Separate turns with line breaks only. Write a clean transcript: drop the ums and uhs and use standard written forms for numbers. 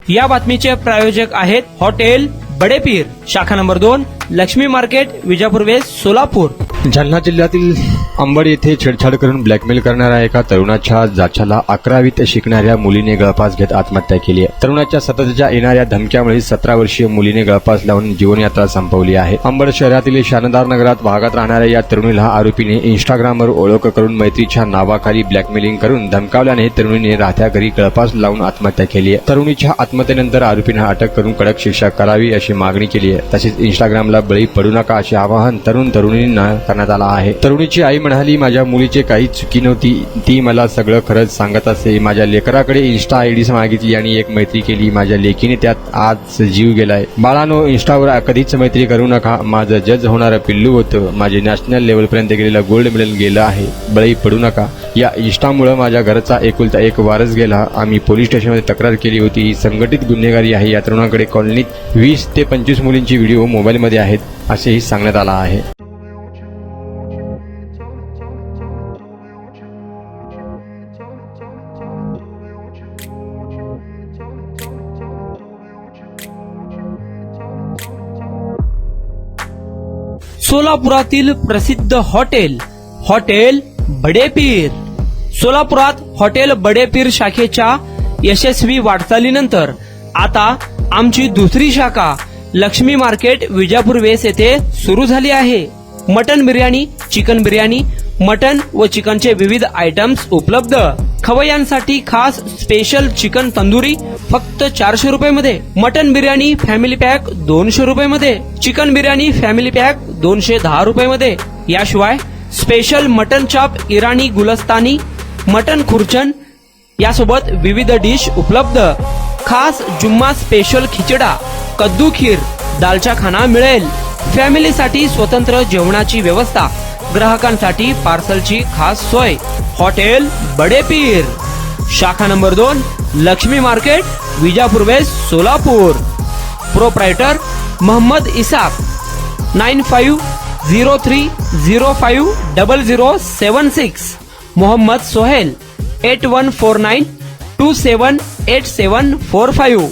या बातमीचे प्रायोजक आहेत हॉटेल बडेपीर, शाखा number 2, Laxmi market, Vijapur west, Solapur.
Jalna जिल्ह्यातील अंबड येथे छेडछाड करून ब्लॅकमेल करणाऱ्या एका तरुणाच्या जाच्याला 11वीत शिकणाऱ्या मुलीने गळफास घेत आत्महत्या केली आहे. तरुणाच्या सततच्या येणाऱ्या धमक्यामुळे 17 वर्षीय मुलीने गळफास लावून जीवनयात्रा संपवली आहे. अंबड शहरातील शानदार नगरात भागात राहणाऱ्या या तरुणीला आरोपीने इंस्टाग्रामवर ओळख करून मैत्रीच्या नावाखाली ब्लॅकमेलिंग करून धमकावल्याने तरुणीने राहत्या घरी गळफास लावून आत्महत्या केली आहे. तरुणीच्या आत्महत्येनंतर आरोपीने अटक करून कडक शिक्षा करावी अशी मागणी केली आहे. तसेच इंस्टाग्रामला बळी पडू नका असे आवाहन तरुणींना करण्यात आलं आहे. तरुणीची आई म्हणाली, माझ्या मुलीची काही चुकी नव्हती, ती मला सगळं खरंच सांगत असे. माझ्या लेकराकडे इन्स्टा आयडी मागितली आणि एक मैत्री केली. माझ्या लेकीने त्यात आज जीव गेलाय. बाळानो, इन्स्टावर कधीच मैत्री करू नका. माझं जज होणारं पिल्लू होतं. माझे नॅशनल लेवलपर्यंत गेलेलं गोल्ड मेडल गेलं आहे. बळी पडू नका. या इन्स्टामुळे माझ्या घरचा एकुलता एक वारस गेला. आम्ही पोलीस स्टेशनमध्ये तक्रार केली होती. ही संघटित गुन्हेगारी आहे. या तरुणाकडे कॉलनीत 20 ते 25 मुलींची व्हिडिओ मोबाईलमध्ये आहेत असेही सांगण्यात आलं आहे.
सोलापुरातील प्रसिद्ध हॉटेल बडेपीर. सोलापुरात हॉटेल बडेपीर शाखेच्या यशस्वी वाटचालीनंतर आता आमची दुसरी शाखा लक्ष्मी मार्केट, विजापूर वेस्ट येथे सुरू झाली आहे. Mutton biryani, chicken biryani, mutton व चिकनचे विविध आयटम्स उपलब्ध. खवय्यांसाठी खास स्पेशल चिकन तंदुरी फक्त 400 रुपये मध्ये. मटन बिर्याणी फॅमिली पॅक 200 रुपये मध्ये. चिकन बिर्याणी फॅमिली पॅक 210 रुपये मध्ये. याशिवाय स्पेशल मटन चाप, इराणी गुलस्तानी, मटन खुर्चन यासोबत विविध डिश उपलब्ध. खास जुम्मा स्पेशल खिचडा, कद्दू खीर, दालचा खाना मिळेल. फॅमिलीसाठी स्वतंत्र जेवणाची व्यवस्था, ग्राहकांसाठी पार्सलची खास सोय. हॉटेल बडेपीर, शाखा number 2, Laxmi market, Vijapur west, Solapur. Proprietor Mohammad Isak. 9503050076. Mohammad Sohail. 8149278745.